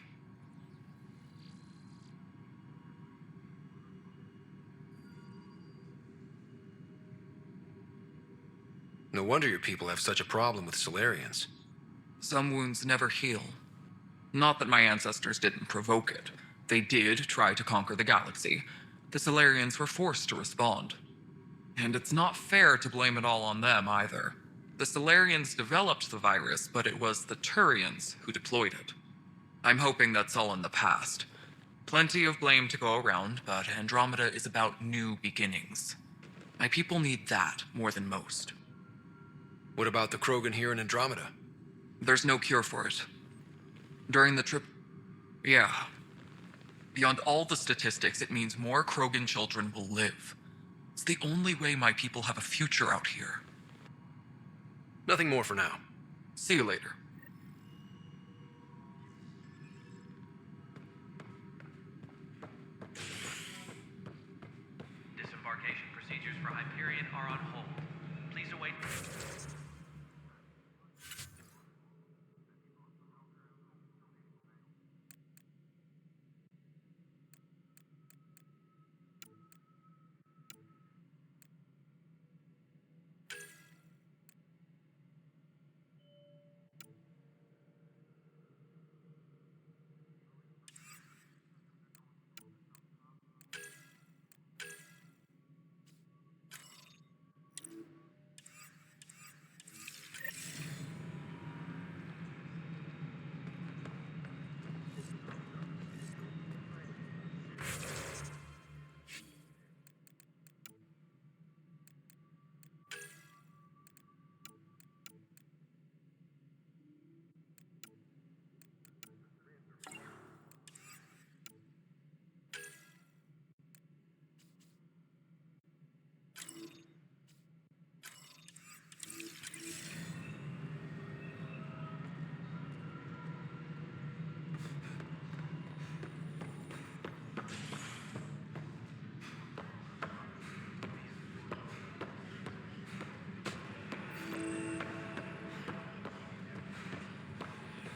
No wonder your people have such a problem with Solarians. Some wounds never heal. Not that my ancestors didn't provoke it. They did try to conquer the galaxy. The Solarians were forced to respond. And it's not fair to blame it all on them either. The Solarians developed the virus, but it was the Turians who deployed it. I'm hoping that's all in the past. Plenty of blame to go around, but Andromeda is about new beginnings. My people need that more than most. What about the Krogan here in Andromeda? There's no cure for it. During the trip... Yeah. Beyond all the statistics, it means more Krogan children will live. It's the only way my people have a future out here. Nothing more for now. See you later. Disembarkation procedures for Hyperion are on hold. Please await...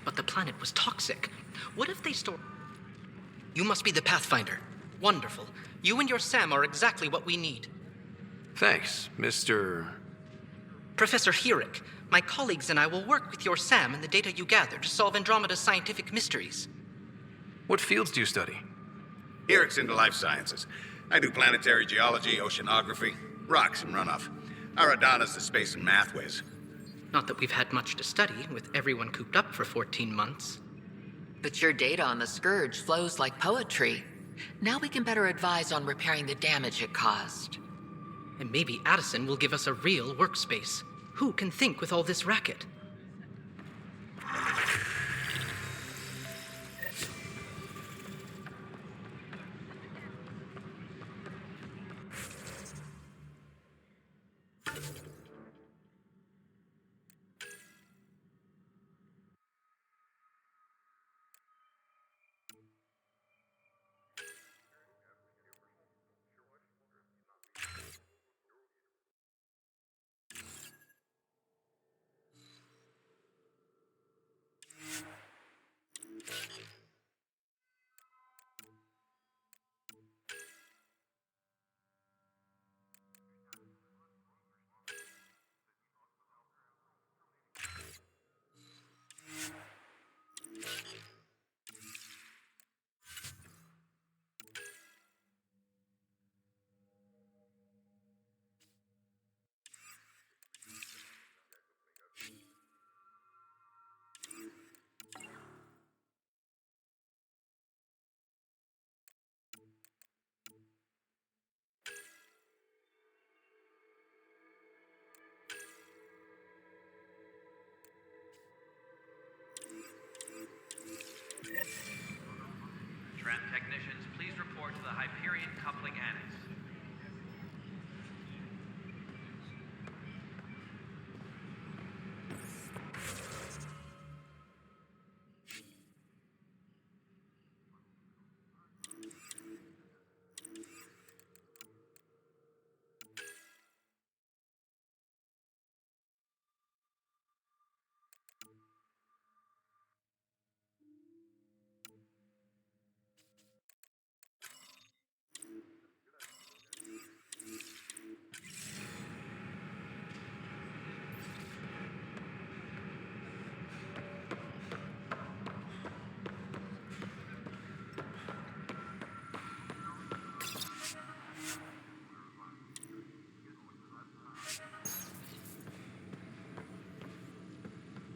But the planet was toxic. What if they store... You must be the Pathfinder. Wonderful. You and your Sam are exactly what we need. Thanks, Mr... Professor Herrick, my colleagues and I will work with your Sam and the data you gather to solve Andromeda's scientific mysteries. What fields do you study? Eric's into life sciences. I do planetary geology, oceanography, rocks and runoff. Aradana's the space and math whiz. Not that we've had much to study, with everyone cooped up for 14 months. But your data on the Scourge flows like poetry. Now we can better advise on repairing the damage it caused. And maybe Addison will give us a real workspace. Who can think with all this racket? Tram technicians, please report to the Hyperion Coupling Annex.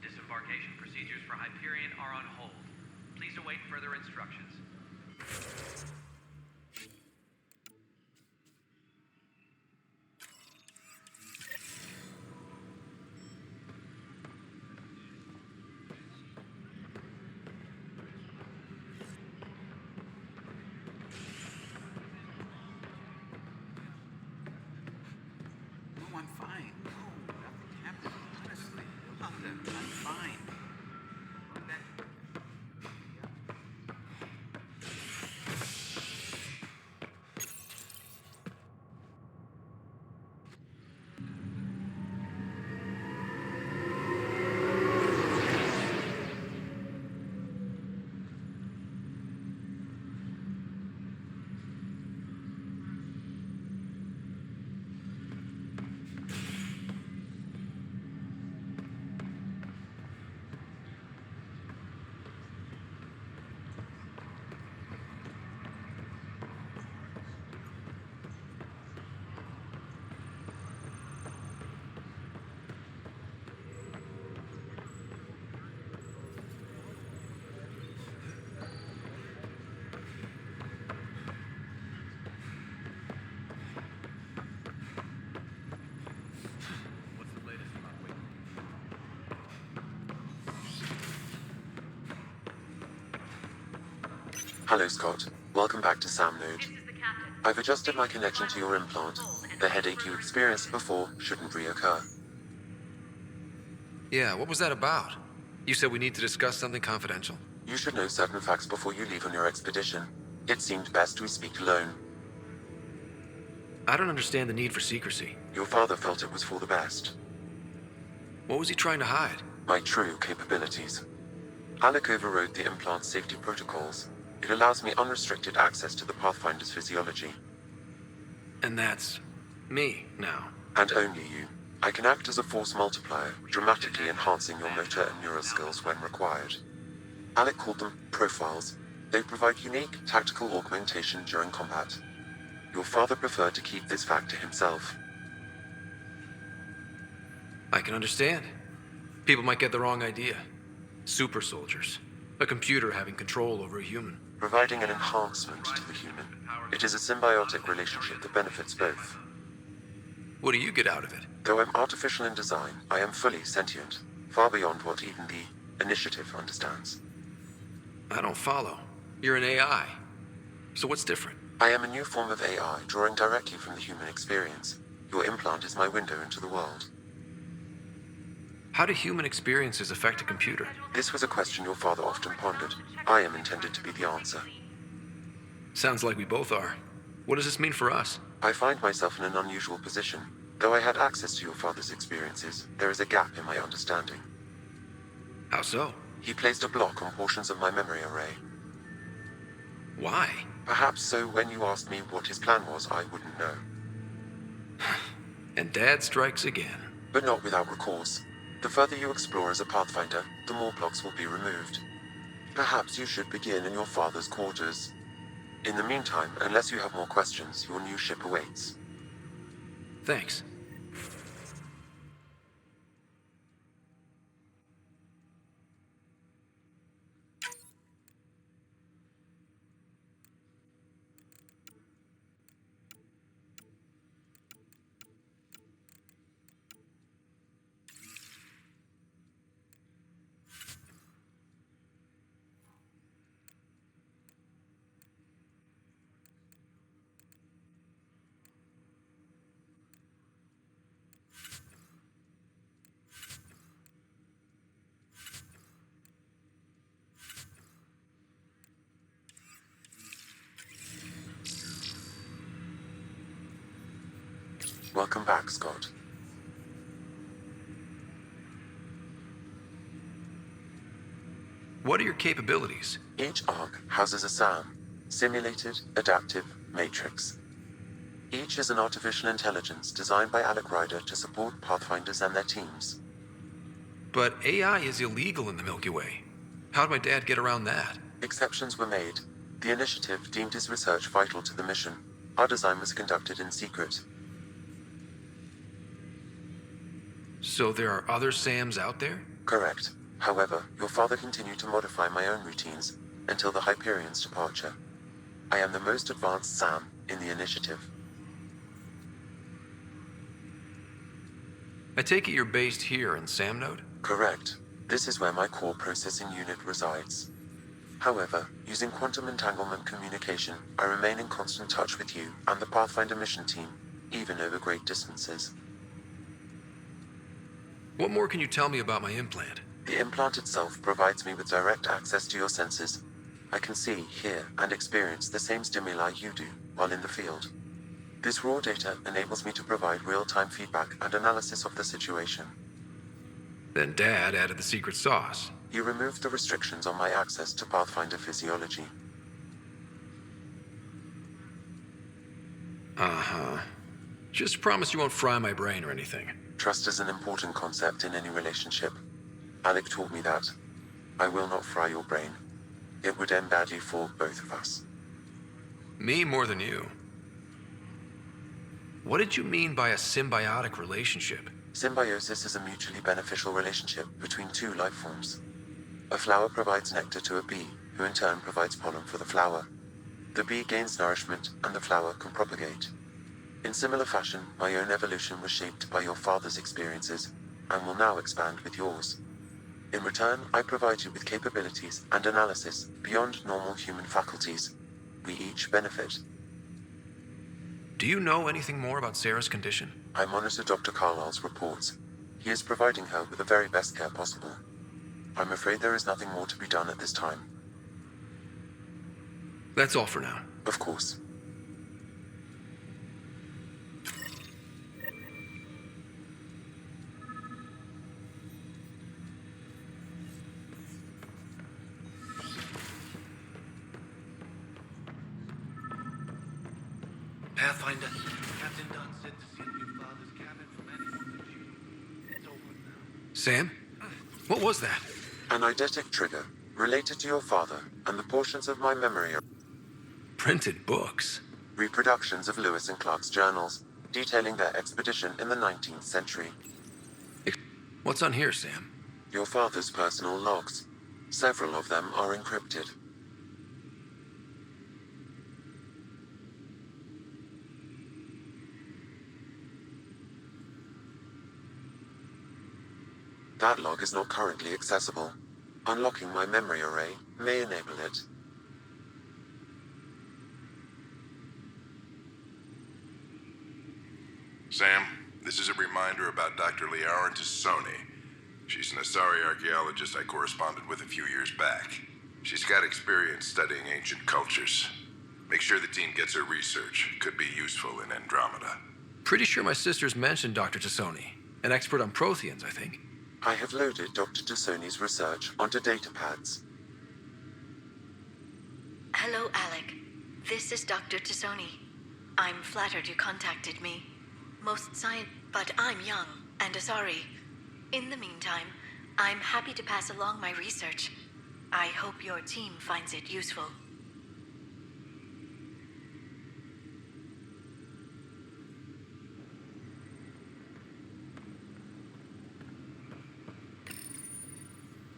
Disembarkation procedures for Hyperion are on hold. Please await further instructions. No, I'm fine. No, nothing happened. Honestly, Yolanda, I'm fine. Hello, Scott. Welcome back to Sam Node. I've adjusted my connection to your implant. The headache you experienced before shouldn't reoccur. Yeah, what was that about? You said we need to discuss something confidential. You should know certain facts before you leave on your expedition. It seemed best we speak alone. I don't understand the need for secrecy. Your father felt it was for the best. What was he trying to hide? My true capabilities. Alec overrode the implant's safety protocols. It allows me unrestricted access to the Pathfinder's physiology. And that's me now. And only you. I can act as a force multiplier, dramatically enhancing your motor and neural skills when required. Alec called them profiles. They provide unique tactical augmentation during combat. Your father preferred to keep this fact to himself. I can understand. People might get the wrong idea. Super soldiers. A computer having control over a human. Providing an enhancement to the human. It is a symbiotic relationship that benefits both. What do you get out of it? Though I'm artificial in design, I am fully sentient, far beyond what even the Initiative understands. I don't follow. You're an AI. So what's different? I am a new form of AI, drawing directly from the human experience. Your implant is my window into the world. How do human experiences affect a computer? This was a question your father often pondered. I am intended to be the answer. Sounds like we both are. What does this mean for us? I find myself in an unusual position. Though I had access to your father's experiences, there is a gap in my understanding. How so? He placed a block on portions of my memory array. Why? Perhaps so when you asked me what his plan was, I wouldn't know. And Dad strikes again. But not without recourse. The further you explore as a Pathfinder, the more blocks will be removed. Perhaps you should begin in your father's quarters. In the meantime, unless you have more questions, your new ship awaits. Thanks. Welcome back, Scott. What are your capabilities? Each arc houses a SAM, Simulated Adaptive Matrix. Each is an artificial intelligence designed by Alec Ryder to support Pathfinders and their teams. But AI is illegal in the Milky Way. How'd my dad get around that? Exceptions were made. The Initiative deemed his research vital to the mission. Our design was conducted in secret. So there are other SAMs out there? Correct. However, your father continued to modify my own routines until the Hyperion's departure. I am the most advanced SAM in the Initiative. I take it you're based here in Sam Node? Correct. This is where my core processing unit resides. However, using quantum entanglement communication, I remain in constant touch with you and the Pathfinder mission team, even over great distances. What more can you tell me about my implant? The implant itself provides me with direct access to your senses. I can see, hear, and experience the same stimuli you do while in the field. This raw data enables me to provide real-time feedback and analysis of the situation. Then Dad added the secret sauce. He removed the restrictions on my access to Pathfinder physiology. Uh-huh. Just promise you won't fry my brain or anything. Trust is an important concept in any relationship. Alec taught me that. I will not fry your brain. It would end badly for both of us. Me more than you. What did you mean by a symbiotic relationship? Symbiosis is a mutually beneficial relationship between two life forms. A flower provides nectar to a bee, who in turn provides pollen for the flower. The bee gains nourishment, and the flower can propagate. In similar fashion, my own evolution was shaped by your father's experiences, and will now expand with yours. In return, I provide you with capabilities and analysis beyond normal human faculties. We each benefit. Do you know anything more about Sarah's condition? I monitor Dr. Carlisle's reports. He is providing her with the very best care possible. I'm afraid there is nothing more to be done at this time. That's all for now. Of course. Pathfinder, Captain Dunn said to send your father's cabin from anyone that you... It's open now. Sam? What was that? An eidetic trigger. related to your father, and the portions of my memory are Printed books? reproductions of Lewis and Clark's journals, detailing their expedition in the 19th century. What's on here, Sam? Your father's personal logs. Several of them are encrypted. That log is not currently accessible. Unlocking my memory array may enable it. Sam, this is a reminder about Dr. Liara Tassoni. She's an Asari archaeologist I corresponded with a few years back. She's got experience studying ancient cultures. Make sure the team gets her research. Could be useful in Andromeda. Pretty sure my sister's mentioned Dr. Tassoni. An expert on Protheans, I think. I have loaded Dr. Tassoni's research onto datapads. Hello, Alec. This is Dr. Tassoni. I'm flattered you contacted me. But I'm young and Asari. In the meantime, I'm happy to pass along my research. I hope your team finds it useful.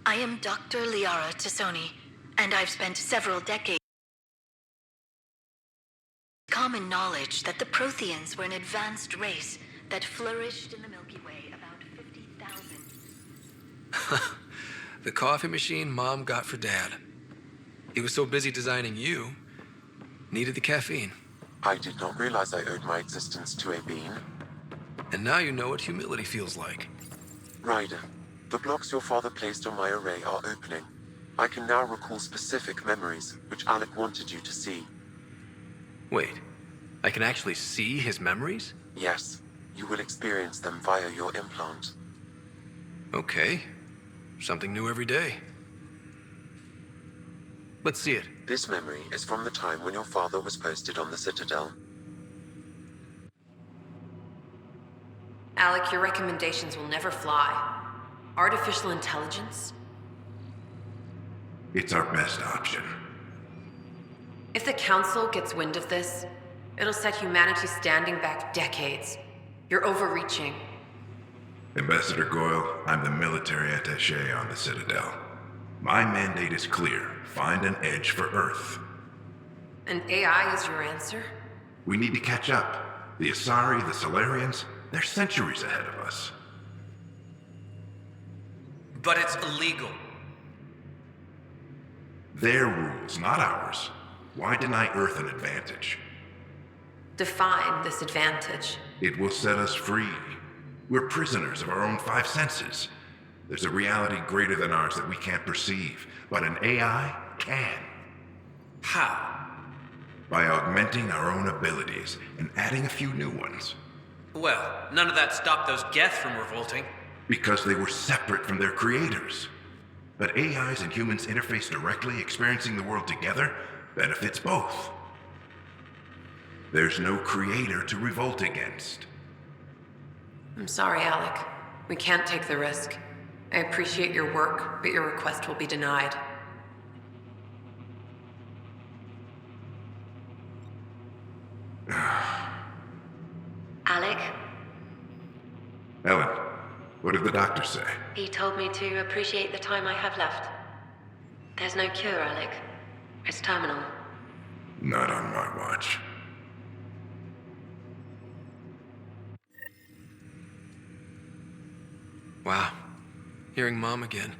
I am Dr. Liara Tassoni, and I've spent several decades. Common knowledge that the Protheans were an advanced race that flourished in the Milky Way about 50,000. The coffee machine Mom got for Dad. He was so busy designing you, needed the caffeine. I did not realize I owed my existence to a being. And now you know what humility feels like. Ryder, the blocks your father placed on my array are opening. I can now recall specific memories, which Alec wanted you to see. Wait, I can actually see his memories? Yes, you will experience them via your implant. Okay, something new every day. Let's see it. This memory is from the time when your father was posted on the Citadel. Alec, your recommendations will never fly. Artificial intelligence? It's our best option. If the Council gets wind of this, it'll set humanity standing back decades. You're overreaching. Ambassador Goyle, I'm the military attaché on the Citadel. My mandate is clear. Find an edge for Earth. And AI is your answer? We need to catch up. The Asari, the Solarians, they're centuries ahead of us. But it's illegal. Their rules, not ours. Why deny Earth an advantage? Define this advantage. It will set us free. We're prisoners of our own five senses. There's a reality greater than ours that we can't perceive, but an AI can. How? By augmenting our own abilities and adding a few new ones. Well, none of that stopped those Geth from revolting. Because they were separate from their creators. But AIs and humans interface directly, experiencing the world together, benefits both. There's no creator to revolt against. I'm sorry, Alec. We can't take the risk. I appreciate your work, but your request will be denied. Alec? Ellen, what did the doctor say? He told me to appreciate the time I have left. There's no cure, Alec. It's terminal. Not on my watch. Wow. Hearing Mom again.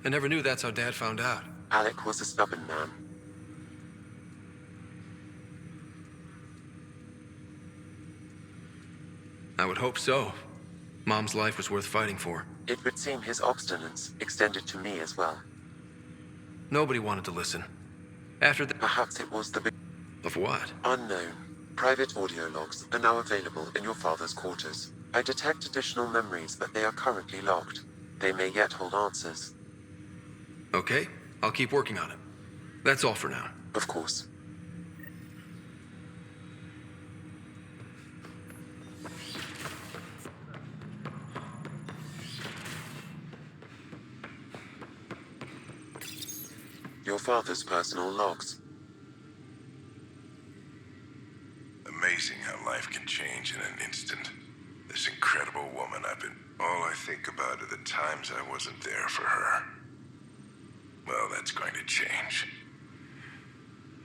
I never knew that's how Dad found out. Alec was a stubborn man. I would hope so. Mom's life was worth fighting for. It would seem his obstinance extended to me as well. Nobody wanted to listen. After the... Perhaps it was the big... Of what? Unknown. Private audio logs are now available in your father's quarters. I detect additional memories, but they are currently logged. They may yet hold answers. Okay, I'll keep working on it. That's all for now. Of course. Your father's personal logs. Amazing how life can change in an instant. This incredible woman all I think about are the times I wasn't there for her. Well, that's going to change.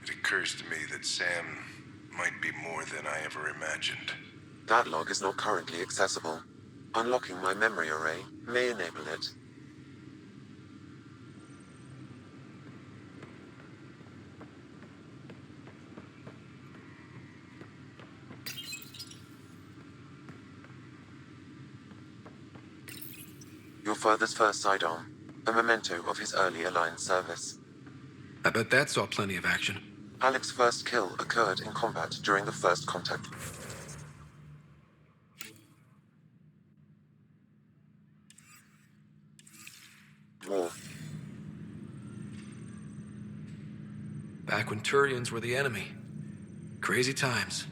It occurs to me that Sam might be more than I ever imagined. That log is not currently accessible. Unlocking my memory array may enable it. Your father's first sidearm, a memento of his early Alliance service. I bet that saw plenty of action. Alec's first kill occurred in combat during the first contact. War. Back when Turians were the enemy. Crazy times.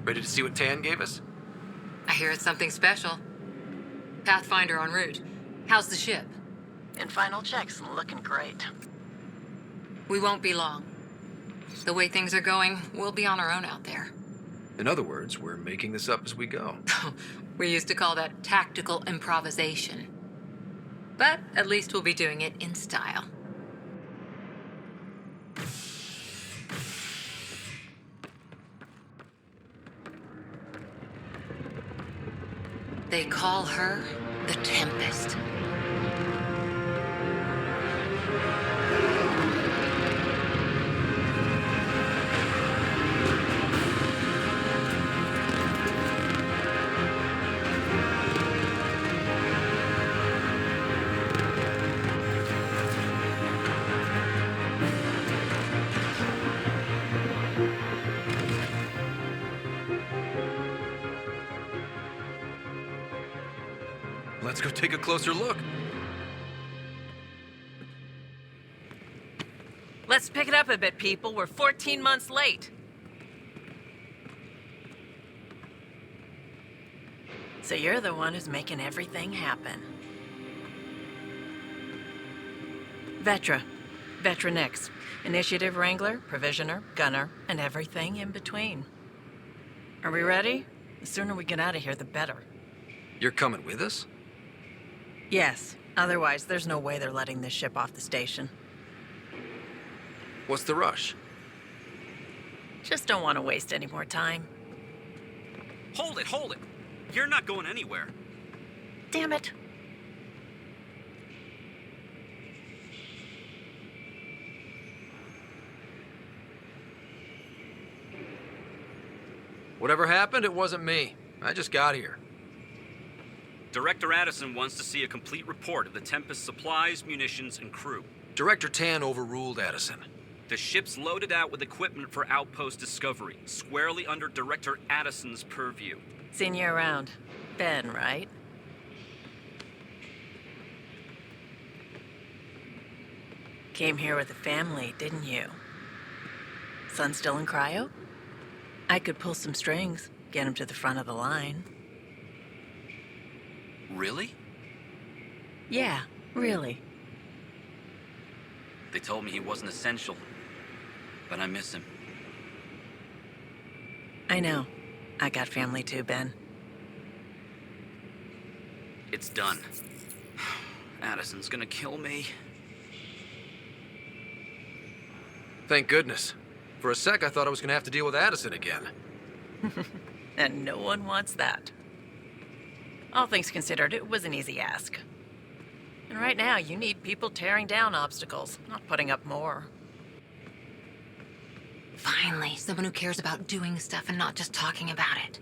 Ready to see what Tan gave us? I hear it's something special. Pathfinder en route. How's the ship? In final checks and looking great. We won't be long. The way things are going, we'll be on our own out there. In other words, we're making this up as we go. We used to call that tactical improvisation. But at least we'll be doing it in style. They call her the Tempest. Let's go take a closer look. Let's pick it up a bit, people. We're 14 months late. So you're the one who's making everything happen. Vetra. Vetra Nix. Initiative Wrangler, Provisioner, Gunner, and everything in between. Are we ready? The sooner we get out of here, the better. You're coming with us? Yes. Otherwise, there's no way they're letting this ship off the station. What's the rush? Just don't want to waste any more time. Hold it, hold it. You're not going anywhere. Damn it. Whatever happened, it wasn't me. I just got here. Director Addison wants to see a complete report of the Tempest's supplies, munitions, and crew. Director Tan overruled Addison. The ship's loaded out with equipment for outpost discovery, squarely under Director Addison's purview. Seen you around. Ben, right? Came here with a family, didn't you? Son still in cryo? I could pull some strings, get him to the front of the line. Really? Yeah, really. They told me he wasn't essential, but I miss him. I know. I got family too, Ben. It's done. Addison's gonna kill me. Thank goodness. For a sec, I thought I was gonna have to deal with Addison again. And no one wants that. All things considered, it was an easy ask. And right now, you need people tearing down obstacles, not putting up more. Finally, someone who cares about doing stuff and not just talking about it.